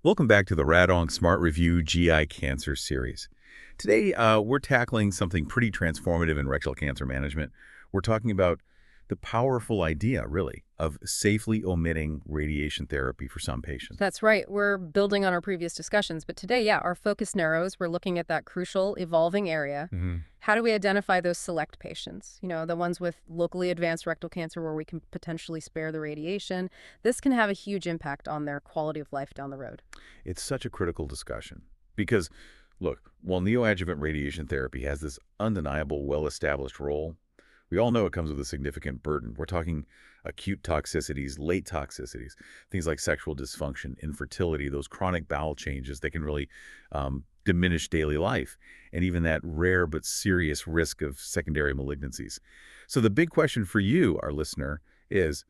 Welcome back to the Radonc Smart Review GI Cancer series. Today, we're tackling something pretty transformative in rectal cancer management. We're talking about the powerful idea, really, of safely omitting radiation therapy for some patients. That's right. We're building on our previous discussions, but today, our focus narrows. We're looking at that crucial evolving area. How do we identify those select patients? The ones with locally advanced rectal cancer where we can potentially spare the radiation. This can have a huge impact on their quality of life down the road. It's such a critical discussion because, look, while neoadjuvant radiation therapy has this undeniable, well-established role, we all know it comes with a significant burden. We're talking acute toxicities, late toxicities, things like sexual dysfunction, infertility, those chronic bowel changes that can really diminish daily life, and even that rare but serious risk of secondary malignancies. So the big question for you, our listener, is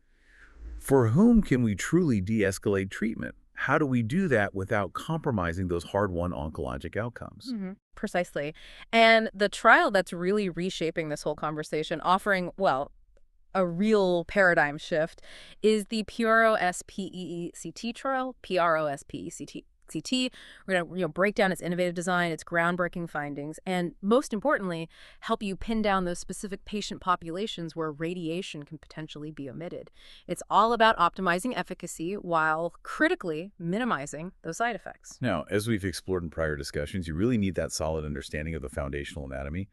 for whom can we truly de-escalate treatment? How do we do that without compromising those hard-won oncologic outcomes? Precisely. And the trial that's really reshaping this whole conversation, offering, well, a real paradigm shift, is the PROSPECT trial, PROSPECT. We're going to break down its innovative design, its groundbreaking findings, and most importantly, help you pin down those specific patient populations where radiation can potentially be omitted. It's all about optimizing efficacy while critically minimizing those side effects. Now, as we've explored in prior discussions, you really need that solid understanding of the foundational anatomy,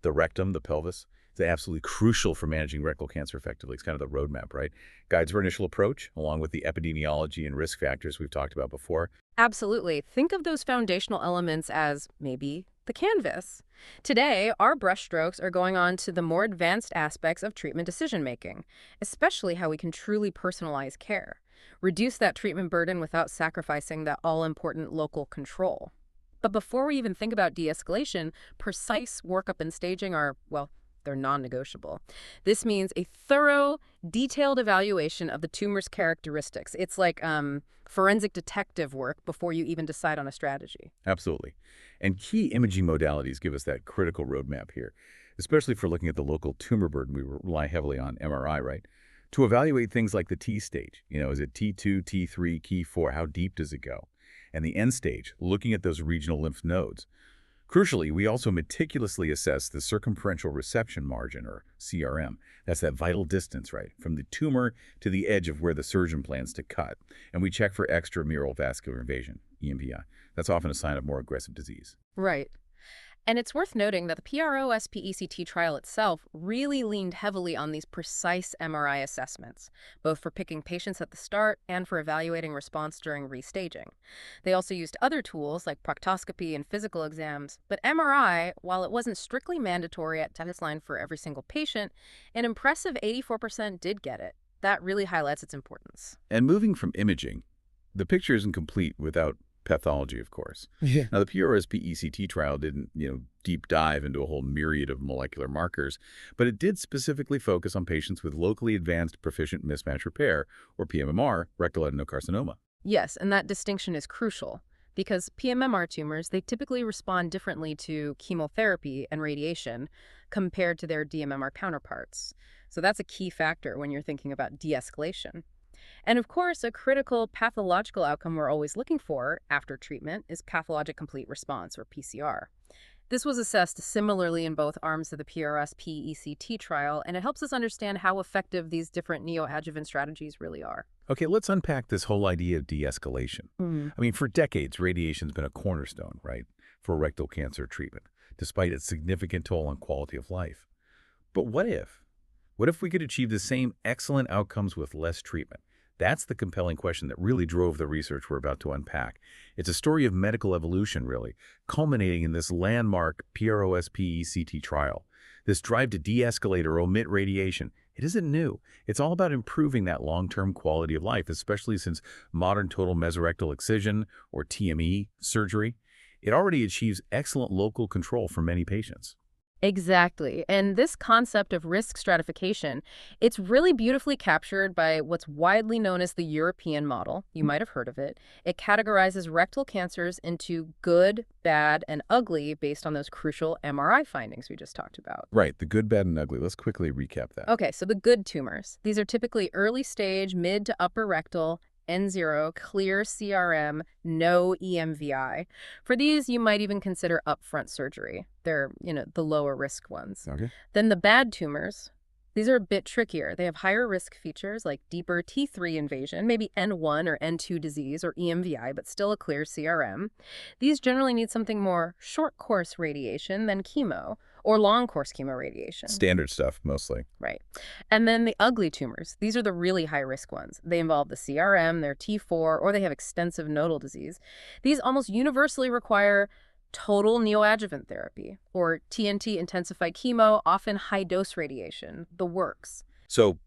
the rectum, the pelvis. It's absolutely crucial for managing rectal cancer effectively. It's kind of the roadmap, right? Guides our initial approach, along with the epidemiology and risk factors we've talked about before. Absolutely. Think of those foundational elements as maybe the canvas. Today, our brushstrokes are going on to the more advanced aspects of treatment decision-making, especially how we can truly personalize care, reduce that treatment burden without sacrificing that all-important local control. But before we even think about de-escalation, precise workup and staging are, well, they're non-negotiable. This means a thorough, detailed evaluation of the tumor's characteristics. It's like forensic detective work before you even decide on a strategy. Absolutely. And key imaging modalities give us that critical roadmap here, especially for looking at the local tumor burden. We rely heavily on MRI, right? To evaluate things like the T stage. Is it T2, T3, T4? How deep does it go? And the end stage, looking at those regional lymph nodes. Crucially, we also meticulously assess the circumferential reception margin, or CRM. That's that vital distance, right, from the tumor to the edge of where the surgeon plans to cut. And we check for extramural vascular invasion, EMVI. That's often a sign of more aggressive disease. Right. And it's worth noting that the PROSPECT trial itself really leaned heavily on these precise MRI assessments, both for picking patients at the start and for evaluating response during restaging. They also used other tools like proctoscopy and physical exams, but MRI, while it wasn't strictly mandatory at test line for every single patient, an impressive 84% did get it. That really highlights its importance. And moving from imaging, the picture isn't complete without pathology, of course. Yeah. Now, the PROSPECT trial didn't, deep dive into a whole myriad of molecular markers, but it did specifically focus on patients with locally advanced proficient mismatch repair, or PMMR, rectal adenocarcinoma. Yes, and that distinction is crucial because PMMR tumors, they typically respond differently to chemotherapy and radiation compared to their DMMR counterparts. So that's a key factor when you're thinking about de-escalation. And of course, a critical pathological outcome we're always looking for after treatment is pathologic complete response, or PCR. This was assessed similarly in both arms of the PROSPECT trial, and it helps us understand how effective these different neoadjuvant strategies really are. Okay, let's unpack this whole idea of de-escalation. I mean, for decades, radiation's been a cornerstone, right, for rectal cancer treatment, despite its significant toll on quality of life. But what if? What if we could achieve the same excellent outcomes with less treatment? That's the compelling question that really drove the research we're about to unpack. It's a story of medical evolution, really, culminating in this landmark PROSPECT trial. This drive to de-escalate or omit radiation, it isn't new. It's all about improving that long-term quality of life, especially since modern total mesorectal excision, or TME, surgery, it already achieves excellent local control for many patients. Exactly. And this concept of risk stratification, it's really beautifully captured by what's widely known as the European model. You might have heard of it. It categorizes rectal cancers into good, bad, and ugly based on those crucial MRI findings we just talked about. Right, the good, bad, and ugly. Let's quickly recap that. Okay, so the good tumors. These are typically early stage, mid to upper rectal, N0, clear CRM, no EMVI. For these, you might even consider upfront surgery. They're, the lower risk ones. Okay. Then the bad tumors, these are a bit trickier. They have higher risk features like deeper T3 invasion, maybe N1 or N2 disease or EMVI, but still a clear CRM. These generally need something more short-course radiation than chemo or long-course chemoradiation. Standard stuff, mostly. Right. And then the ugly tumors. These are the really high-risk ones. They involve the CRM, they're T4, or they have extensive nodal disease. These almost universally require total neoadjuvant therapy, or TNT intensified chemo, often high-dose radiation, the works. So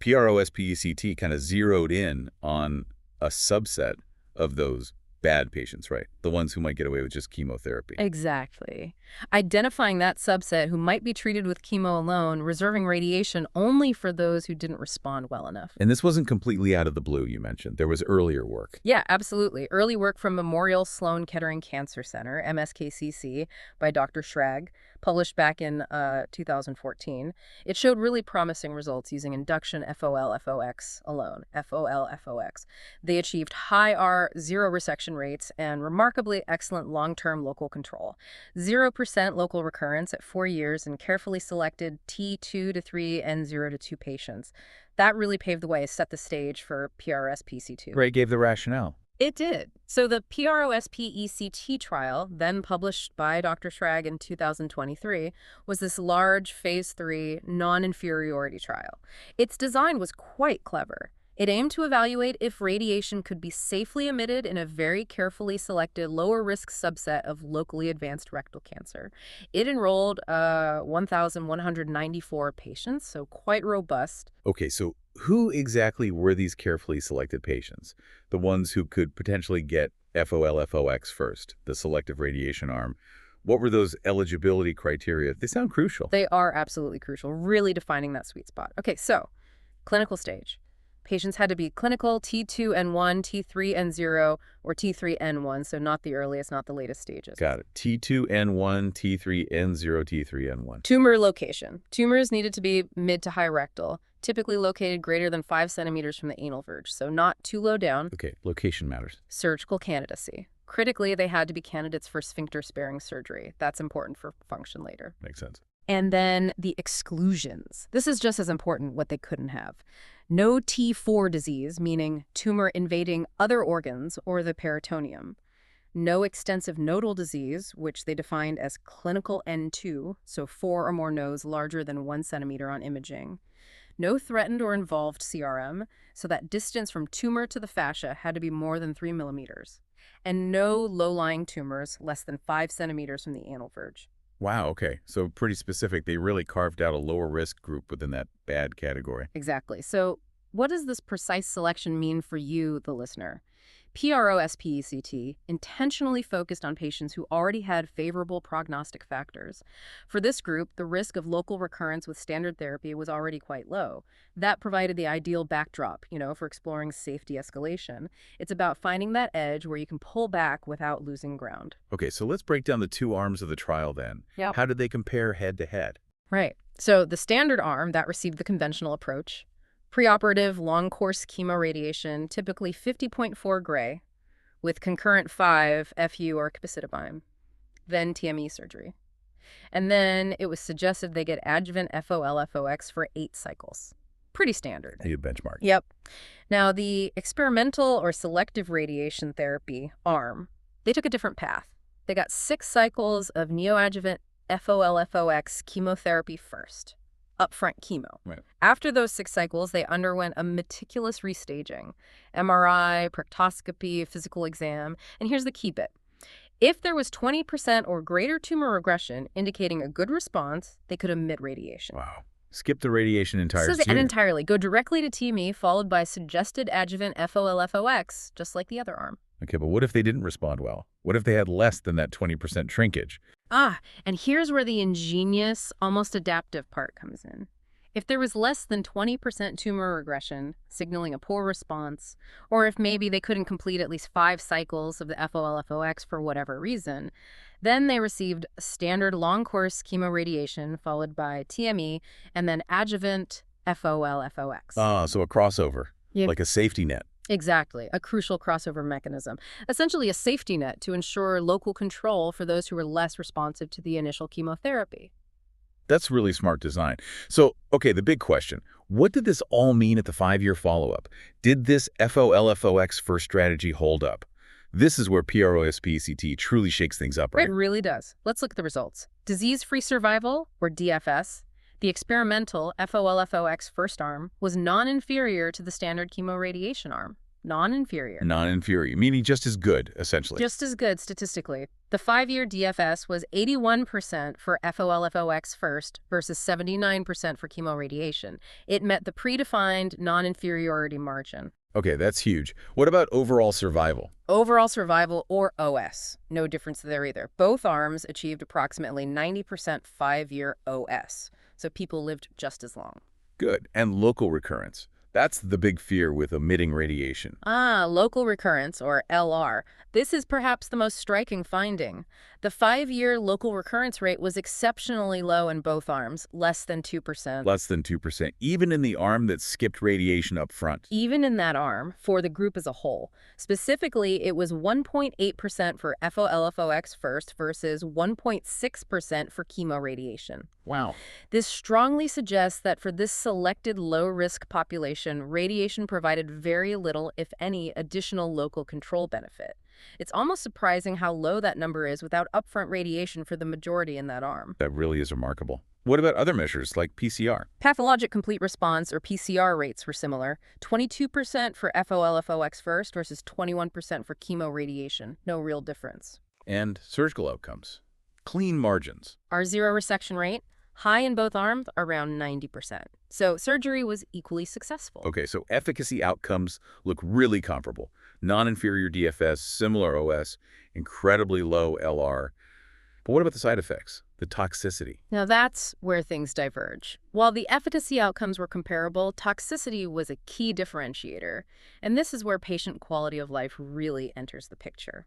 PROSPECT kind of zeroed in on a subset of those bad patients, right? The ones who might get away with just chemotherapy. Exactly. Identifying that subset who might be treated with chemo alone, reserving radiation only for those who didn't respond well enough. And this wasn't completely out of the blue, you mentioned. There was earlier work. Yeah, absolutely. Early work from Memorial Sloan Kettering Cancer Center, MSKCC, by Dr. Schrag, published back in 2014. It showed really promising results using induction FOL-FOX alone, FOL-FOX. They achieved high R, zero resection rates, and remarkably excellent long-term local control. 0% local recurrence at 4 years in carefully selected T2 to 3 and 0 to 2 patients. That really paved the way, set the stage for PRS-PC2. Right, gave the rationale. It did. So the PROSPECT trial, then published by Dr. Schrag in 2023, was this large phase 3 non-inferiority trial. Its design was quite clever. It aimed to evaluate if radiation could be safely emitted in a very carefully selected lower-risk subset of locally advanced rectal cancer. It enrolled 1,194 patients, so quite robust. Okay, so who exactly were these carefully selected patients? The ones who could potentially get FOL-FOX first, the selective radiation arm. What were those eligibility criteria? They sound crucial. They are absolutely crucial, really defining that sweet spot. Okay, so clinical stage. Patients had to be clinical T2N1, T3N0, or T3N1, so not the earliest, not the latest stages. Got it. T2N1, T3N0, T3N1. Tumor location. Tumors needed to be mid to high rectal, typically located greater than 5 centimeters from the anal verge, so not too low down. Okay, location matters. Surgical candidacy. Critically, they had to be candidates for sphincter-sparing surgery. That's important for function later. Makes sense. And then the exclusions. This is just as important, what they couldn't have. No T4 disease, meaning tumor invading other organs or the peritoneum. No extensive nodal disease, which they defined as clinical N2, so 4 or more nodes larger than 1 centimeter on imaging. No threatened or involved CRM, so that distance from tumor to the fascia had to be more than 3 millimeters. And no low-lying tumors less than 5 centimeters from the anal verge. Wow, okay. So pretty specific. They really carved out a lower risk group within that bad category. Exactly. So what does this precise selection mean for you, the listener? PROSPECT intentionally focused on patients who already had favorable prognostic factors. For this group, the risk of local recurrence with standard therapy was already quite low. That provided the ideal backdrop, for exploring safe de-escalation. It's about finding that edge where you can pull back without losing ground. Okay, so let's break down the two arms of the trial then. Yep. How did they compare head to head? Right. So the standard arm, that received the conventional approach. Preoperative long-course chemoradiation, typically 50.4 gray, with concurrent 5 FU or capecitabine, then TME surgery. And then it was suggested they get adjuvant FOL-FOX for 8 cycles. Pretty standard. A benchmark. Yep. Now, the experimental or selective radiation therapy arm, they took a different path. They got 6 cycles of neoadjuvant FOL-FOX chemotherapy first. Upfront chemo. Right. After those 6 cycles, they underwent a meticulous restaging, MRI, proctoscopy, physical exam, and here's the key bit. If there was 20% or greater tumor regression indicating a good response, they could omit radiation. Wow. Skip the radiation entirely. And entirely. Go directly to TME, followed by suggested adjuvant FOL-FOX, just like the other arm. Okay, but what if they didn't respond well? What if they had less than that 20% shrinkage? And here's where the ingenious, almost adaptive part comes in. If there was less than 20% tumor regression, signaling a poor response, or if maybe they couldn't complete at least 5 cycles of the FOL-FOX for whatever reason, then they received standard long-course chemoradiation followed by TME and then adjuvant FOL-FOX. So a crossover, Yeah. like a safety net. Exactly, a crucial crossover mechanism, essentially a safety net to ensure local control for those who were less responsive to the initial chemotherapy. That's really smart design. So, okay, the big question. What did this all mean at the 5-year follow-up? Did this FOLFOX first strategy hold up? This is where PROSPECT truly shakes things up, It right? really does. Let's look at the results. Disease-free survival, or DFS, the experimental FOLFOX first arm, was non-inferior to the standard chemoradiation arm. Non-inferior. Non-inferior, meaning just as good, essentially. Just as good statistically. The 5-year DFS was 81% for FOLFOX first versus 79% for chemoradiation. It met the predefined non-inferiority margin. Okay, that's huge. What about overall survival? Overall survival, or OS. No difference there either. Both arms achieved approximately 90% 5-year OS, so people lived just as long. Good. And local recurrence. That's the big fear with omitting radiation. Local recurrence, or LR. This is perhaps the most striking finding. The 5-year local recurrence rate was exceptionally low in both arms, less than 2%. Less than 2%, even in the arm that skipped radiation up front. Even in that arm, for the group as a whole. Specifically, it was 1.8% for FOLFOX first versus 1.6% for chemoradiation. Wow. This strongly suggests that for this selected low-risk population, radiation provided very little, if any, additional local control benefit. It's almost surprising how low that number is without upfront radiation for the majority in that arm. That really is remarkable. What about other measures like PCR? Pathologic complete response, or PCR, rates were similar. 22% for FOLFOX first versus 21% for chemoradiation. No real difference. And surgical outcomes. Clean margins. Our zero resection rate, high in both arms, around 90%. So surgery was equally successful. Okay, so efficacy outcomes look really comparable. Non-inferior DFS, similar OS, incredibly low LR. But what about the side effects? The toxicity? Now that's where things diverge. While the efficacy outcomes were comparable, toxicity was a key differentiator. And this is where patient quality of life really enters the picture.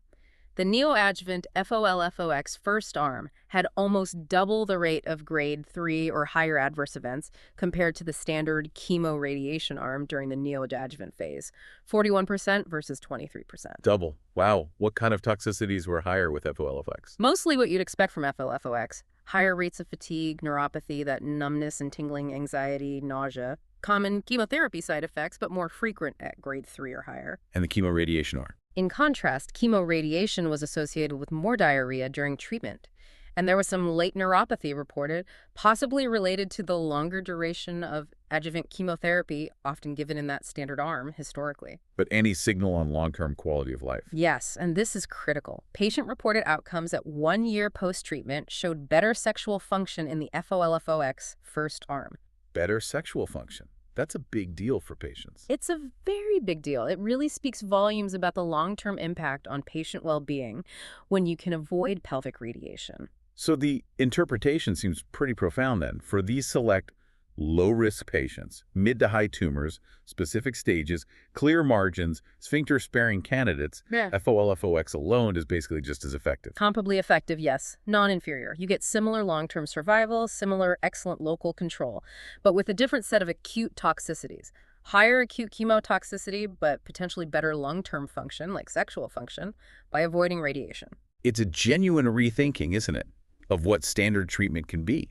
The neoadjuvant FOLFOX first arm had almost double the rate of grade 3 or higher adverse events compared to the standard chemoradiation arm during the neoadjuvant phase, 41% versus 23%. Double. Wow. What kind of toxicities were higher with FOLFX? Mostly what you'd expect from FOLFOX. Higher rates of fatigue, neuropathy, that numbness and tingling, anxiety, nausea. Common chemotherapy side effects, but more frequent at grade 3 or higher. And the chemoradiation arm? In contrast, chemoradiation was associated with more diarrhea during treatment, and there was some late neuropathy reported, possibly related to the longer duration of adjuvant chemotherapy, often given in that standard arm historically. But any signal on long-term quality of life? Yes, and this is critical. Patient-reported outcomes at 1 year post-treatment showed better sexual function in the FOLFOX first arm. Better sexual function. That's a big deal for patients. It's a very big deal. It really speaks volumes about the long-term impact on patient well-being when you can avoid pelvic radiation. So the interpretation seems pretty profound then. For these select low-risk patients, mid to high tumors, specific stages, clear margins, sphincter-sparing candidates, FOLFOX alone is basically just as effective. Comparably effective, yes. Non-inferior. You get similar long-term survival, similar excellent local control, but with a different set of acute toxicities. Higher acute chemotoxicity, but potentially better long-term function, like sexual function, by avoiding radiation. It's a genuine rethinking, isn't it, of what standard treatment can be.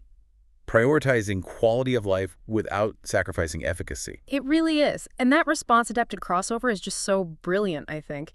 Prioritizing quality of life without sacrificing efficacy. It really is. And that response-adapted crossover is just so brilliant, I think.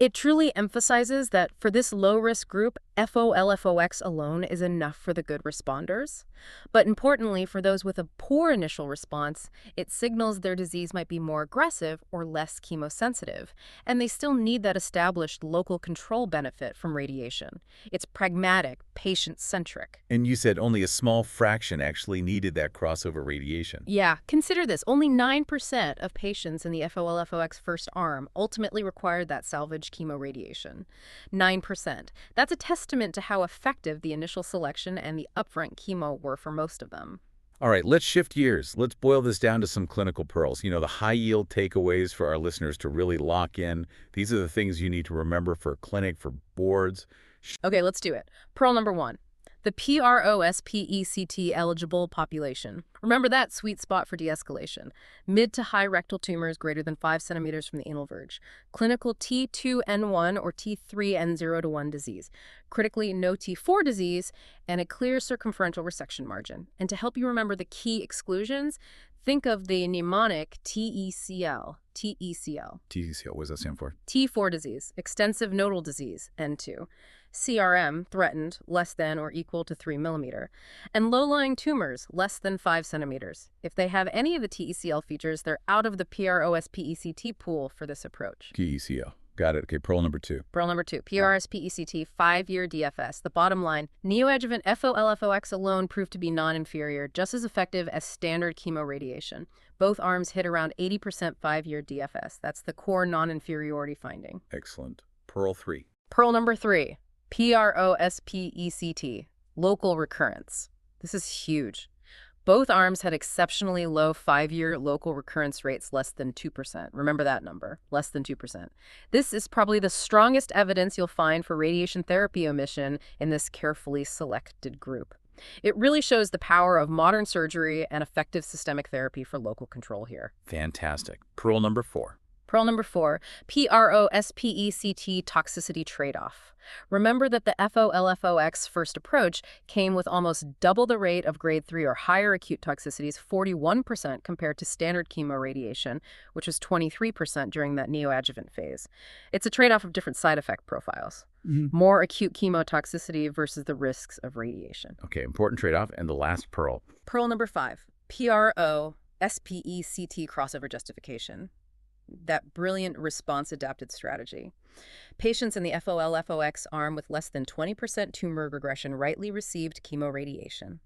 It truly emphasizes that for this low-risk group, FOLFOX alone is enough for the good responders. But importantly, for those with a poor initial response, it signals their disease might be more aggressive or less chemosensitive, and they still need that established local control benefit from radiation. It's pragmatic, patient-centric. And you said only a small fraction actually needed that crossover radiation. Yeah, consider this. Only 9% of patients in the FOLFOX first arm ultimately required that salvage chemoradiation. 9%. That's a testament to how effective the initial selection and the upfront chemo were for most of them. All right, let's shift gears. Let's boil this down to some clinical pearls. The high-yield takeaways for our listeners to really lock in. These are the things you need to remember for a clinic, for boards. Okay, let's do it. Pearl number 1. the PROSPECT eligible population. Remember that sweet spot for de-escalation. Mid to high rectal tumors greater than 5 centimeters from the anal verge. Clinical T2N1 or T3N0-1 disease. Critically, no T4 disease, and a clear circumferential resection margin. And to help you remember the key exclusions, think of the mnemonic TECL. TECL. TECL, what does that stand for? T4 disease, extensive nodal disease, N2. CRM, threatened, less than or equal to 3 millimeter. And low-lying tumors, less than 5 centimeters. If they have any of the TECL features, they're out of the PROSPECT pool for this approach. TECL. Got it. Okay, pearl number 2. Pearl number 2, PRSPECT, 5-year DFS. The bottom line, neoadjuvant FOLFOX alone proved to be non-inferior, just as effective as standard chemoradiation. Both arms hit around 80% 5-year DFS. That's the core non-inferiority finding. Excellent. Pearl 3. Pearl number 3, PROSPECT, local recurrence. This is huge. Both arms had exceptionally low 5-year local recurrence rates, less than 2%. Remember that number, less than 2%. This is probably the strongest evidence you'll find for radiation therapy omission in this carefully selected group. It really shows the power of modern surgery and effective systemic therapy for local control here. Fantastic. Pearl number 4. Pearl number 4, PROSPECT toxicity trade-off. Remember that the FOLFOX first approach came with almost double the rate of grade 3 or higher acute toxicities, 41% compared to standard chemoradiation, which was 23% during that neoadjuvant phase. It's a trade-off of different side effect profiles. More acute chemotoxicity versus the risks of radiation. Okay, important trade-off. And the last pearl. Pearl number 5, PROSPECT crossover justification. That brilliant response-adapted strategy. Patients in the FOLFOX arm with less than 20% tumor regression rightly received chemoradiation.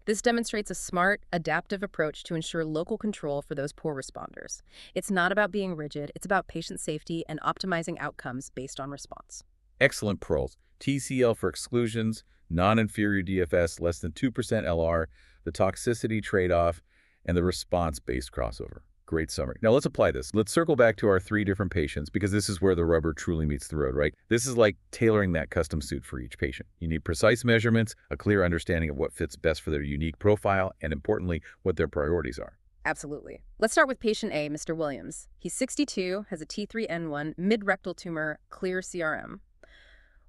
This demonstrates a smart, adaptive approach to ensure local control for those poor responders. It's not about being rigid, it's about patient safety and optimizing outcomes based on response. Excellent pearls. TCL for exclusions, non-inferior DFS, less than 2% LR, the toxicity trade-off, and the response-based crossover. Great summary. Now let's apply this. Let's circle back to our 3 different patients because this is where the rubber truly meets the road, right? This is like tailoring that custom suit for each patient. You need precise measurements, a clear understanding of what fits best for their unique profile, and importantly, what their priorities are. Absolutely. Let's start with patient A, Mr. Williams. He's 62, has a T3N1, mid-rectal tumor, clear CRM.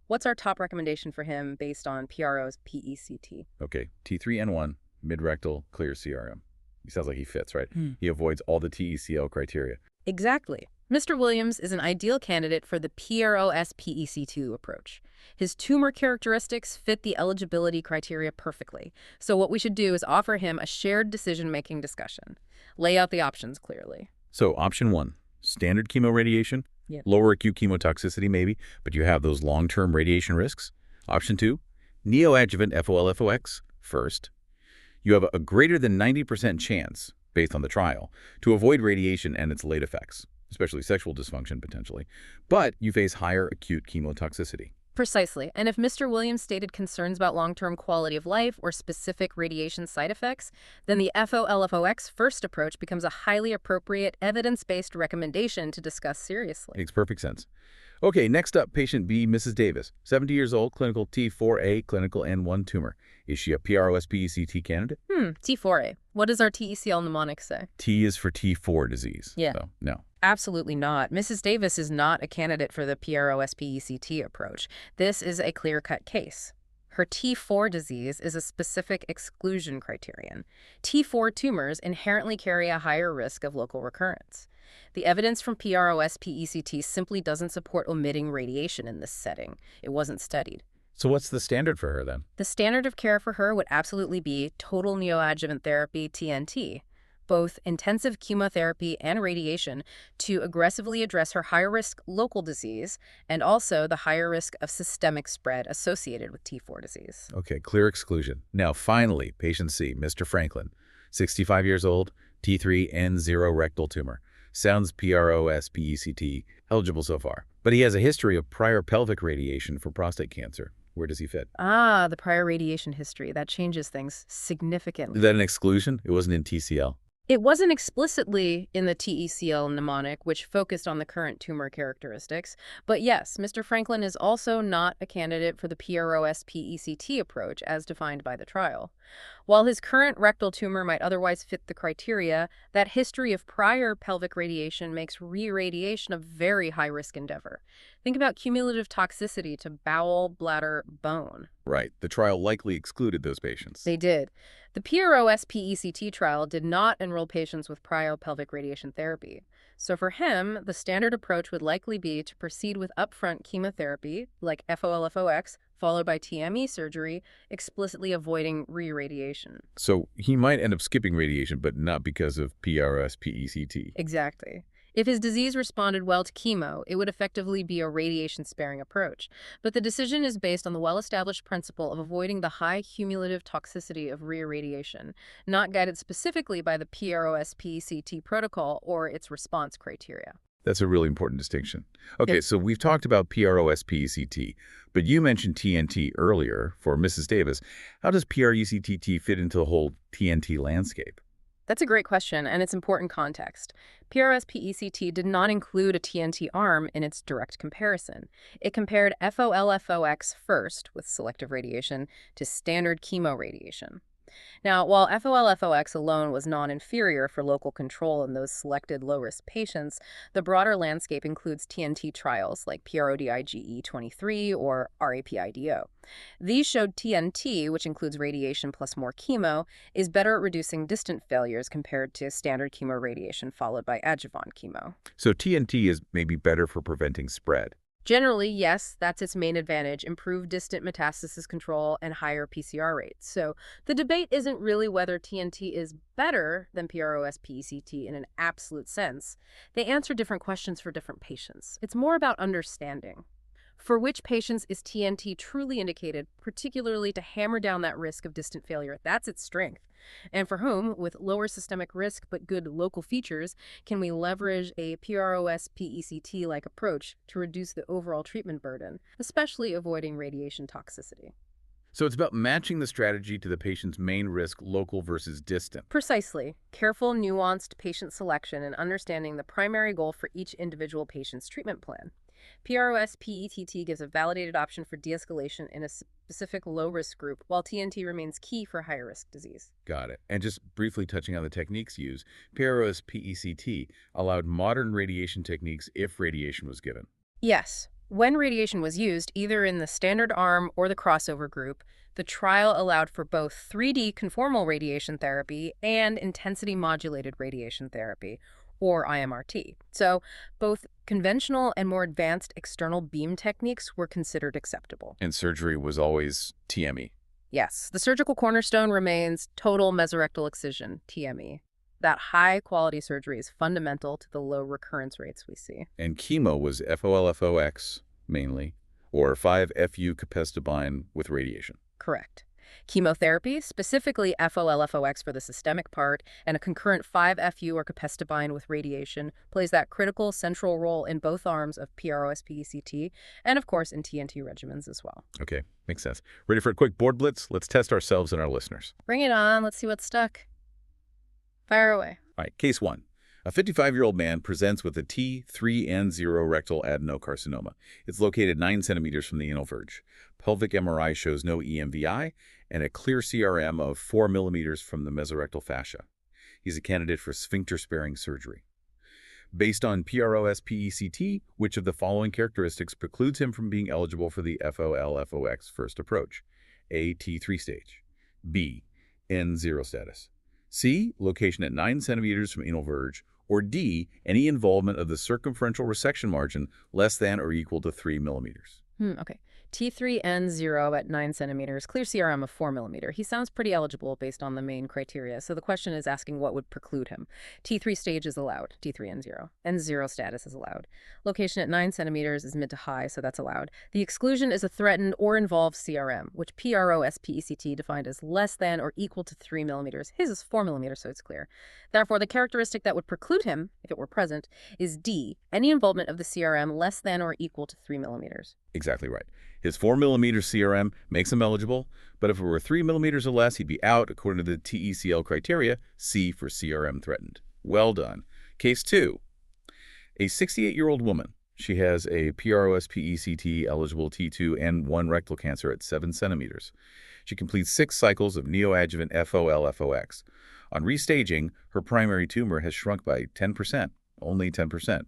What's our top recommendation for him based on PRO's PECT? Okay, T3N1, mid-rectal, clear CRM. He sounds like he fits, right? He avoids all the TECL criteria. Exactly. Mr. Williams is an ideal candidate for the PROSPECT approach. His tumor characteristics fit the eligibility criteria perfectly. So what we should do is offer him a shared decision-making discussion. Lay out the options clearly. So option 1, standard chemoradiation, lower acute chemotoxicity maybe, but you have those long-term radiation risks. Option 2, neoadjuvant FOLFOX first. You have a greater than 90% chance, based on the trial, to avoid radiation and its late effects, especially sexual dysfunction potentially, but you face higher acute chemotoxicity. Precisely. And if Mr. Williams stated concerns about long-term quality of life or specific radiation side effects, then the FOLFOX first approach becomes a highly appropriate, evidence-based recommendation to discuss seriously. Makes perfect sense. Okay, next up, patient B, Mrs. Davis, 70 years old, clinical T4A, clinical N1 tumor. Is she a PROSPECT candidate? T4A. What does our TECL mnemonic say? T is for T4 disease. Yeah. So, no. Absolutely not. Mrs. Davis is not a candidate for the PROSPECT approach. This is a clear-cut case. Her T4 disease is a specific exclusion criterion. T4 tumors inherently carry a higher risk of local recurrence. The evidence from PROSPECT simply doesn't support omitting radiation in this setting. It wasn't studied. So what's the standard for her then? The standard of care for her would absolutely be total neoadjuvant therapy, TNT, both intensive chemotherapy and radiation to aggressively address her higher-risk local disease and also the higher risk of systemic spread associated with T4 disease. Okay, clear exclusion. Now, finally, patient C, Mr. Franklin, 65 years old, T3N0 rectal tumor. Sounds PROSPECT eligible so far. But he has a history of prior pelvic radiation for prostate cancer. Where does he fit? Ah, the prior radiation history. That changes things significantly. Is that an exclusion? It wasn't in TCL. It wasn't explicitly in the TECL mnemonic, which focused on the current tumor characteristics, but yes, Mr. Franklin is also not a candidate for the PROS-PECT approach as defined by the trial. While his current rectal tumor might otherwise fit the criteria, that history of prior pelvic radiation makes re-irradiation a very high-risk endeavor. Think about cumulative toxicity to bowel, bladder, bone. Right. The trial likely excluded those patients. They did. The PROS-PECT trial did not enroll patients with prior pelvic radiation therapy. So for him, the standard approach would likely be to proceed with upfront chemotherapy, like FOLFOX, followed by TME surgery, explicitly avoiding re-irradiation. So he might end up skipping radiation, but not because of PRS-PECT. Exactly. If his disease responded well to chemo, it would effectively be a radiation-sparing approach. But the decision is based on the well-established principle of avoiding the high cumulative toxicity of re-irradiation, not guided specifically by the PROS-PECT protocol or its response criteria. That's a really important distinction. Okay, Yep. so we've talked about PROS-PECT, but you mentioned TNT earlier for Mrs. Davis. How does PRECTT fit into the whole TNT landscape? That's a great question, and it's important context. PRS-PECT did not include a TNT arm in its direct comparison. It compared FOLFOX first, with selective radiation, to standard chemo radiation. Now, while FOLFOX alone was non-inferior for local control in those selected low-risk patients, the broader landscape includes TNT trials like PRODIGE-23 or RAPIDO. These showed TNT, which includes radiation plus more chemo, is better at reducing distant failures compared to standard chemoradiation followed by adjuvant chemo. So TNT is maybe better for preventing spread. Generally, yes, that's its main advantage, improved distant metastasis control and higher PCR rates. So the debate isn't really whether TNT is better than PROS-PECT in an absolute sense. They answer different questions for different patients. It's more about understanding. For which patients is TNT truly indicated, particularly to hammer down that risk of distant failure? That's its strength. And for whom, with lower systemic risk but good local features, can we leverage a PROS-PECT-like approach to reduce the overall treatment burden, especially avoiding radiation toxicity? So it's about matching the strategy to the patient's main risk, local versus distant. Precisely. Careful, nuanced patient selection and understanding the primary goal for each individual patient's treatment plan. PROS-PECT gives a validated option for de-escalation in a specific low-risk group, while TNT remains key for higher-risk disease. Got it. And just briefly touching on the techniques used, PROS-PECT allowed modern radiation techniques if radiation was given. Yes. When radiation was used, either in the standard arm or the crossover group, the trial allowed for both 3D conformal radiation therapy and intensity-modulated radiation therapy, or IMRT. So both conventional and more advanced external beam techniques were considered acceptable. And surgery was always TME. Yes, the surgical cornerstone remains total mesorectal excision, TME. That high-quality surgery is fundamental to the low recurrence rates we see. And chemo was FOLFOX mainly, or 5-FU capecitabine with radiation. Correct. Chemotherapy, specifically FOLFOX for the systemic part, and a concurrent 5-FU or capecitabine with radiation, plays that critical central role in both arms of PROS-PECT and, of course, in TNT regimens as well. Okay, makes sense. Ready for a quick board blitz? Let's test ourselves and our listeners. Bring it on. Let's see what's stuck. Fire away. All right, case 1. A 55-year-old man presents with a T3N0 rectal adenocarcinoma. It's located 9 centimeters from the anal verge. Pelvic MRI shows no EMVI and a clear CRM of 4 millimeters from the mesorectal fascia. He's a candidate for sphincter-sparing surgery. Based on PROS-PECT, which of the following characteristics precludes him from being eligible for the FOLFOX first approach? A, T3 stage. B, N0 status. C, location at 9 centimeters from anal verge. Or D, any involvement of the circumferential resection margin less than or equal to 3 millimeters. Okay. T3N0 at 9 centimeters, clear CRM of 4 millimeter. He sounds pretty eligible based on the main criteria, so the question is asking what would preclude him. T3 stage is allowed, T3N0. N0 status is allowed. Location at 9 centimeters is mid to high, so that's allowed. The exclusion is a threatened or involved CRM, which PROS-PECT defined as less than or equal to 3 millimeters. His is 4 millimeters, so it's clear. Therefore, the characteristic that would preclude him, if it were present, is D, any involvement of the CRM less than or equal to 3 millimeters. Exactly right. His 4 millimeter CRM makes him eligible, but if it were 3 millimeters or less, he'd be out according to the TECL criteria, C for CRM threatened. Well done. Case 2. A 68-year-old woman. She has a PROS-PECT eligible T2 and 1 rectal cancer at 7 centimeters. She completes 6 cycles of neoadjuvant FOL-FOX. On restaging, her primary tumor has shrunk by 10%, only 10%.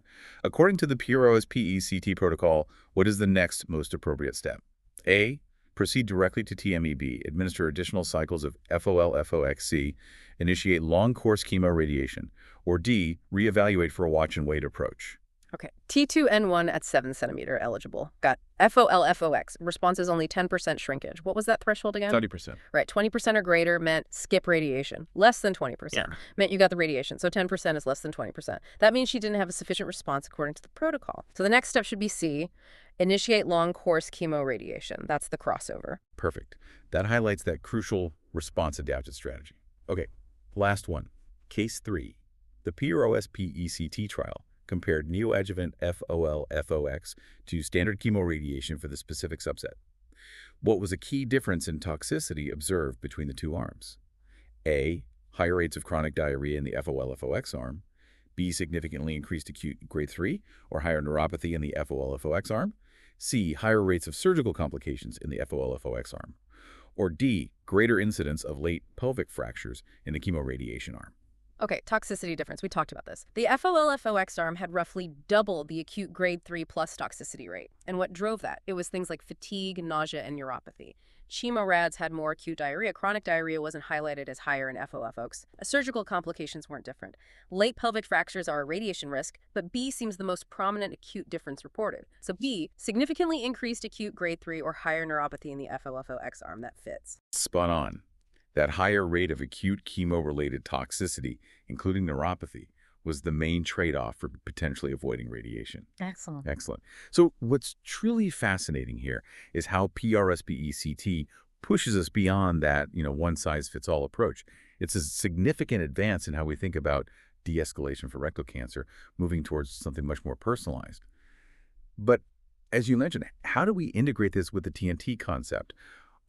According to the PROS-PECT protocol, what is the next most appropriate step? A. Proceed directly to TMEB, administer additional cycles of FOL-FOXC, initiate long-course chemoradiation, or D. Reevaluate for a watch-and-wait approach. Okay, T2N1 at 7 centimeter eligible. Got FOL-FOX. Response is only 10% shrinkage. What was that threshold again? 30%. Right, 20% or greater meant skip radiation. Less than 20% meant you got the radiation. So 10% is less than 20%. That means she didn't have a sufficient response according to the protocol. So the next step should be C, initiate long-course chemoradiation. That's the crossover. Perfect. That highlights that crucial response-adapted strategy. Okay, last one. Case 3. The PROS-PECT trial compared neoadjuvant FOL-FOX to standard chemoradiation for the specific subset. What was a key difference in toxicity observed between the two arms? A. Higher rates of chronic diarrhea in the FOL-FOX arm. B. Significantly increased acute grade 3 or higher neuropathy in the FOL-FOX arm. C. Higher rates of surgical complications in the FOL-FOX arm. Or D. Greater incidence of late pelvic fractures in the chemoradiation arm. Okay, toxicity difference. We talked about this. The FOL-FOX arm had roughly double the acute grade 3 plus toxicity rate. And what drove that? It was things like fatigue, nausea, and neuropathy. Chemorads had more acute diarrhea. Chronic diarrhea wasn't highlighted as higher in FOL-FOX. Surgical complications weren't different. Late pelvic fractures are a radiation risk, but B seems the most prominent acute difference reported. So B, significantly increased acute grade 3 or higher neuropathy in the FOL-FOX arm. That fits. Spot on. That higher rate of acute chemo-related toxicity, including neuropathy, was the main trade-off for potentially avoiding radiation. Excellent. Excellent. So what's truly fascinating here is how PROS-PECT pushes us beyond that, one-size-fits-all approach. It's a significant advance in how we think about de-escalation for rectal cancer, moving towards something much more personalized. But as you mentioned, how do we integrate this with the TNT concept?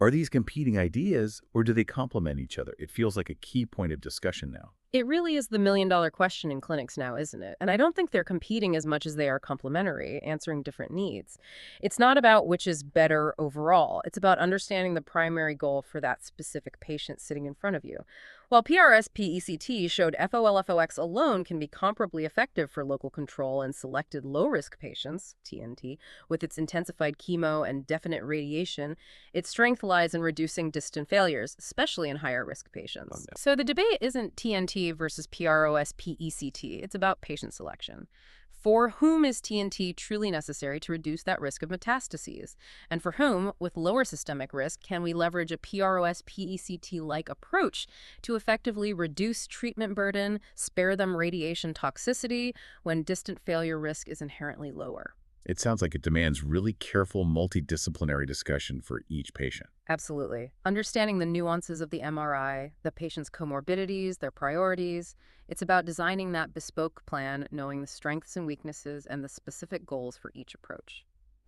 Are these competing ideas, or do they complement each other? It feels like a key point of discussion now. It really is the million-dollar question in clinics now, isn't it? And I don't think they're competing as much as they are complementary, answering different needs. It's not about which is better overall. It's about understanding the primary goal for that specific patient sitting in front of you. While PRS-PECT showed FOL-FOX alone can be comparably effective for local control in selected low-risk patients, TNT, with its intensified chemo and definite radiation, its strength lies in reducing distant failures, especially in higher-risk patients. So the debate isn't TNT versus PROS-PECT. It's about patient selection. For whom is TNT truly necessary to reduce that risk of metastases? And for whom, with lower systemic risk, can we leverage a PROS-PECT-like approach to effectively reduce treatment burden, spare them radiation toxicity, when distant failure risk is inherently lower? It sounds like it demands really careful multidisciplinary discussion for each patient. Absolutely. Understanding the nuances of the MRI, the patient's comorbidities, their priorities. It's about designing that bespoke plan, knowing the strengths and weaknesses and the specific goals for each approach.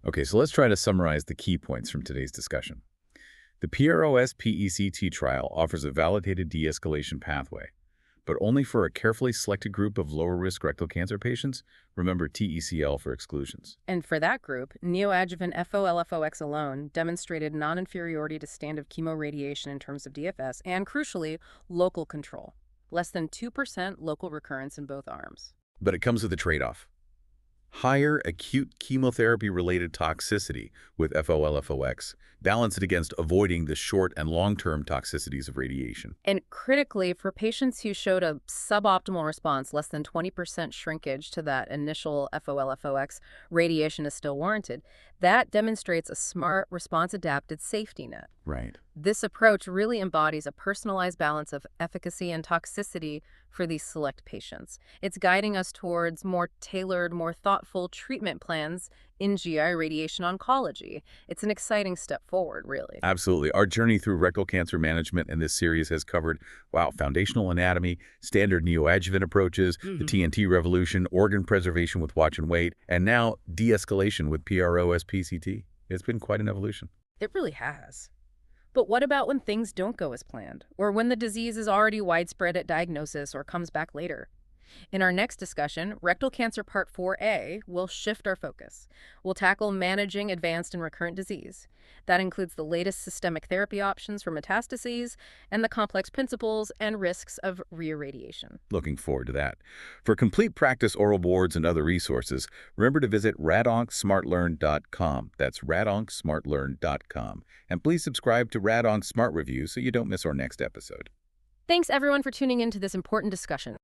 Okay, so let's try to summarize the key points from today's discussion. The PROS-PECT trial offers a validated de-escalation pathway, but only for a carefully selected group of lower-risk rectal cancer patients. Remember TECL for exclusions. And for that group, neoadjuvant FOL-FOX alone demonstrated non-inferiority to standard chemoradiation in terms of DFS and, crucially, local control. Less than 2% local recurrence in both arms. But it comes with a trade-off. Higher acute chemotherapy-related toxicity with FOL-FOX, balanced against avoiding the short and long-term toxicities of radiation. And critically, for patients who showed a suboptimal response, less than 20% shrinkage to that initial FOL-FOX, radiation is still warranted. That demonstrates a smart, response-adapted safety net. Right. This approach really embodies a personalized balance of efficacy and toxicity for these select patients. It's guiding us towards more tailored, more thoughtful treatment plans in GI radiation oncology. It's an exciting step forward, really. Absolutely. Our journey through rectal cancer management in this series has covered, foundational anatomy, standard neoadjuvant approaches, the TNT revolution, organ preservation with watch and wait, and now de-escalation with PROS-PECT. It's been quite an evolution. It really has. But what about when things don't go as planned, or when the disease is already widespread at diagnosis or comes back later? In our next discussion, Rectal Cancer Part 4A, will shift our focus. We'll tackle managing advanced and recurrent disease. That includes the latest systemic therapy options for metastases and the complex principles and risks of reirradiation. Looking forward to that. For complete practice oral boards and other resources, remember to visit radoncsmartlearn.com. That's radoncsmartlearn.com. And please subscribe to Radonc Smart Review so you don't miss our next episode. Thanks everyone for tuning in to this important discussion.